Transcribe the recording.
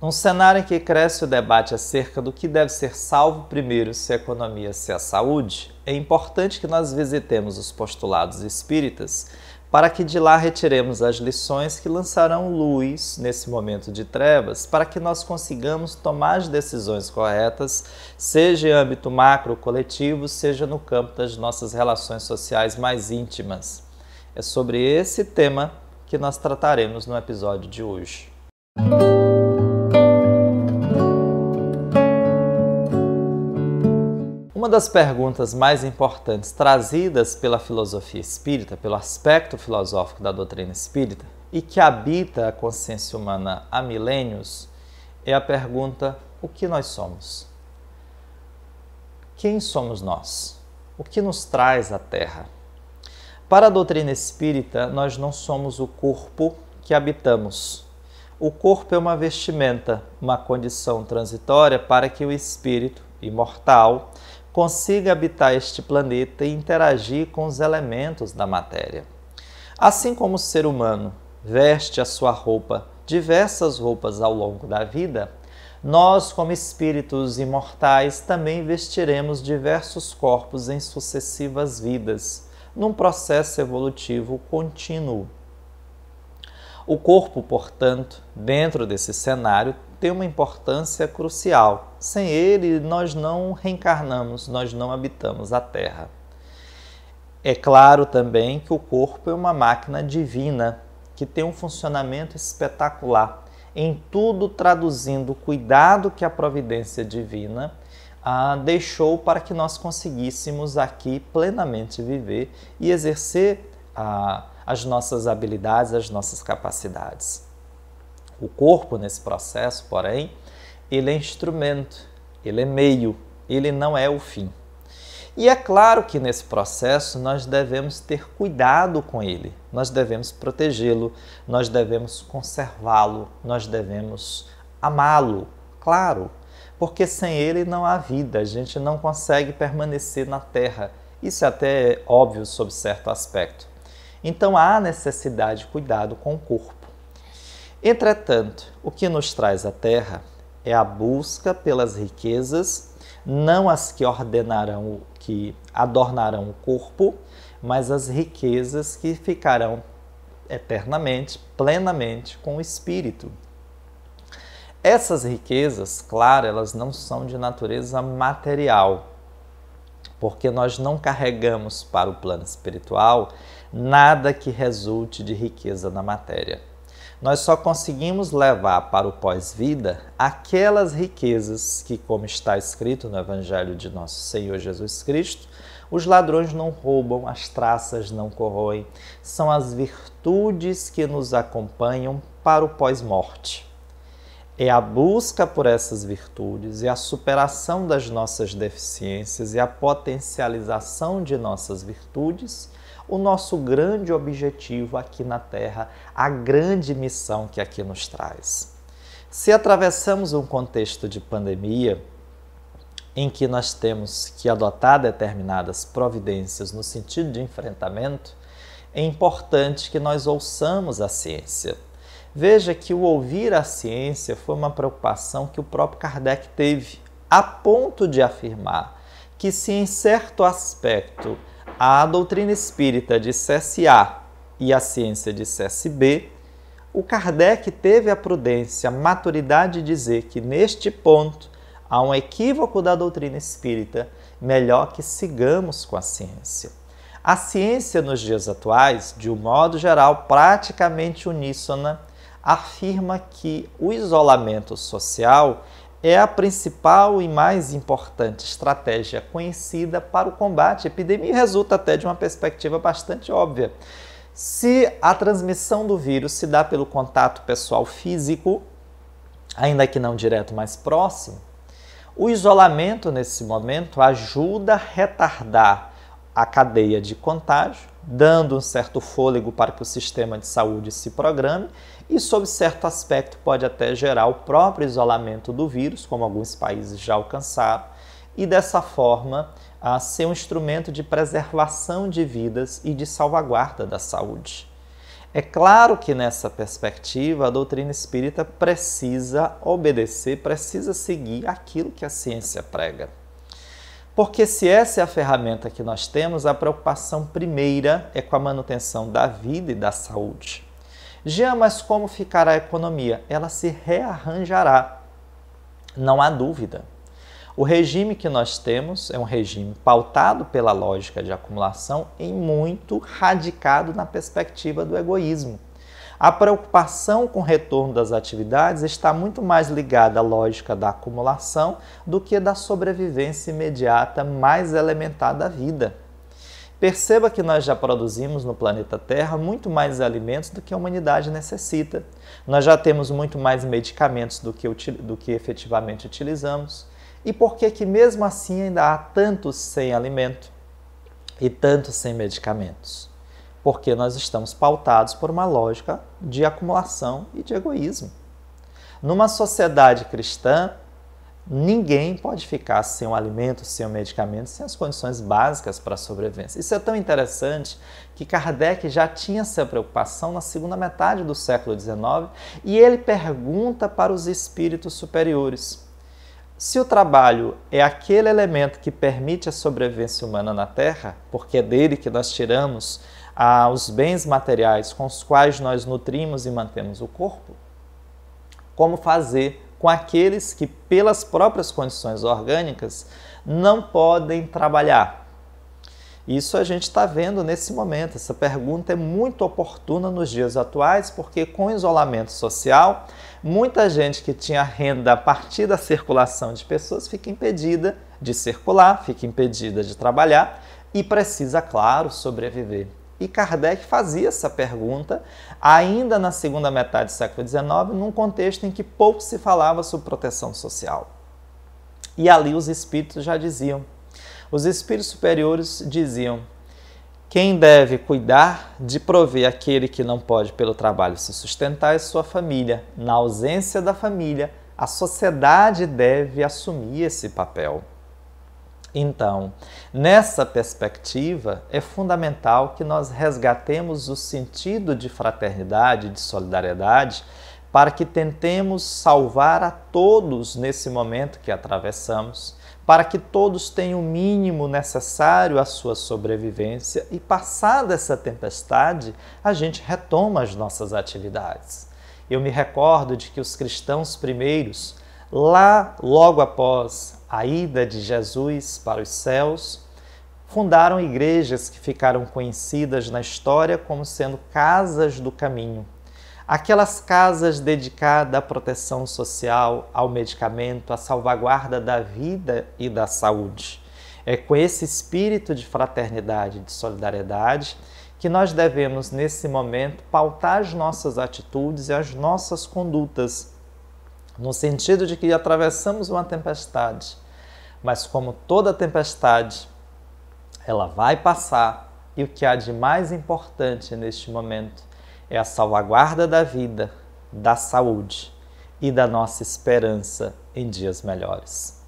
Num cenário em que cresce o debate acerca do que deve ser salvo primeiro, se a economia, se a saúde, é importante que nós visitemos os postulados espíritas para que de lá retiremos as lições que lançarão luz nesse momento de trevas, para que nós consigamos tomar as decisões corretas, seja em âmbito macro, coletivo, seja no campo das nossas relações sociais mais íntimas. É sobre esse tema que nós trataremos no episódio de hoje. Uma das perguntas mais importantes trazidas pela filosofia espírita, pelo aspecto filosófico da doutrina espírita, e que habita a consciência humana há milênios, é a pergunta: o que nós somos? Quem somos nós? O que nos traz à Terra? Para a doutrina espírita, nós não somos o corpo que habitamos. O corpo é uma vestimenta, uma condição transitória para que o espírito imortal consiga habitar este planeta e interagir com os elementos da matéria. Assim como o ser humano veste a sua roupa, diversas roupas ao longo da vida, nós, como espíritos imortais, também vestiremos diversos corpos em sucessivas vidas, num processo evolutivo contínuo. O corpo, portanto, dentro desse cenário, tem uma importância crucial. Sem ele, nós não reencarnamos, nós não habitamos a Terra. É claro também que o corpo é uma máquina divina, que tem um funcionamento espetacular, em tudo traduzindo o cuidado que a providência divina deixou para que nós conseguíssemos aqui plenamente viver e exercer as nossas habilidades, as nossas capacidades. O corpo, nesse processo, porém, ele é instrumento, ele é meio, ele não é o fim. E é claro que nesse processo nós devemos ter cuidado com ele, nós devemos protegê-lo, nós devemos conservá-lo, nós devemos amá-lo, claro, porque sem ele não há vida, a gente não consegue permanecer na Terra. Isso é até óbvio sob certo aspecto. Então há necessidade de cuidado com o corpo. Entretanto, o que nos traz à Terra é a busca pelas riquezas, não as que adornarão o corpo, mas as riquezas que ficarão eternamente, plenamente com o espírito. Essas riquezas, claro, elas não são de natureza material, porque nós não carregamos para o plano espiritual nada que resulte de riqueza na matéria. Nós só conseguimos levar para o pós-vida aquelas riquezas que, como está escrito no Evangelho de nosso Senhor Jesus Cristo, os ladrões não roubam, as traças não corroem, são as virtudes que nos acompanham para o pós-morte. É a busca por essas virtudes e a superação das nossas deficiências e a potencialização de nossas virtudes o nosso grande objetivo aqui na Terra, a grande missão que aqui nos traz. Se atravessamos um contexto de pandemia, em que nós temos que adotar determinadas providências no sentido de enfrentamento, é importante que nós ouçamos a ciência. Veja que o ouvir a ciência foi uma preocupação que o próprio Kardec teve, a ponto de afirmar que se em certo aspecto a doutrina espírita dissesse A e a ciência dissesse B, o Kardec teve a prudência, a maturidade de dizer que neste ponto há um equívoco da doutrina espírita, melhor que sigamos com a ciência. A ciência nos dias atuais, de um modo geral, praticamente uníssona, afirma que o isolamento social é a principal e mais importante estratégia conhecida para o combate à epidemia, resulta até de uma perspectiva bastante óbvia. Se a transmissão do vírus se dá pelo contato pessoal físico, ainda que não direto, mas próximo, o isolamento nesse momento ajuda a retardar a cadeia de contágio, dando um certo fôlego para que o sistema de saúde se programe e, sob certo aspecto, pode até gerar o próprio isolamento do vírus, como alguns países já alcançaram, e dessa forma ser um instrumento de preservação de vidas e de salvaguarda da saúde. É claro que nessa perspectiva a doutrina espírita precisa obedecer, precisa seguir aquilo que a ciência prega. Porque se essa é a ferramenta que nós temos, a preocupação primeira é com a manutenção da vida e da saúde. Jean, mas como ficará a economia? Ela se rearranjará, não há dúvida. O regime que nós temos é um regime pautado pela lógica de acumulação e muito radicado na perspectiva do egoísmo. A preocupação com o retorno das atividades está muito mais ligada à lógica da acumulação do que da sobrevivência imediata mais elementar da vida. Perceba que nós já produzimos no planeta Terra muito mais alimentos do que a humanidade necessita. Nós já temos muito mais medicamentos do que efetivamente utilizamos. E por que que mesmo assim ainda há tantos sem alimento e tantos sem medicamentos? Porque nós estamos pautados por uma lógica de acumulação e de egoísmo. Numa sociedade cristã, ninguém pode ficar sem um alimento, sem um medicamento, sem as condições básicas para a sobrevivência. Isso é tão interessante que Kardec já tinha essa preocupação na segunda metade do século XIX e ele pergunta para os espíritos superiores: se o trabalho é aquele elemento que permite a sobrevivência humana na Terra, porque é dele que nós tiramos os bens materiais com os quais nós nutrimos e mantemos o corpo, como fazer com aqueles que, pelas próprias condições orgânicas, não podem trabalhar? Isso a gente está vendo nesse momento. Essa pergunta é muito oportuna nos dias atuais, porque com o isolamento social, muita gente que tinha renda a partir da circulação de pessoas fica impedida de circular, fica impedida de trabalhar e precisa, claro, sobreviver. E Kardec fazia essa pergunta ainda na segunda metade do século XIX, num contexto em que pouco se falava sobre proteção social. E ali os espíritos já diziam, os espíritos superiores diziam: quem deve cuidar de prover aquele que não pode pelo trabalho se sustentar é sua família. Na ausência da família, a sociedade deve assumir esse papel. Então, nessa perspectiva, é fundamental que nós resgatemos o sentido de fraternidade, de solidariedade, para que tentemos salvar a todos nesse momento que atravessamos, para que todos tenham o mínimo necessário à sua sobrevivência e, passada essa tempestade, a gente retoma as nossas atividades. Eu me recordo de que os cristãos primeiros, lá logo após a ida de Jesus para os céus, fundaram igrejas que ficaram conhecidas na história como sendo casas do caminho. Aquelas casas dedicadas à proteção social, ao medicamento, à salvaguarda da vida e da saúde. É com esse espírito de fraternidade, de solidariedade, que nós devemos, nesse momento, pautar as nossas atitudes e as nossas condutas, no sentido de que atravessamos uma tempestade, mas como toda tempestade, ela vai passar, e o que há de mais importante neste momento é a salvaguarda da vida, da saúde e da nossa esperança em dias melhores.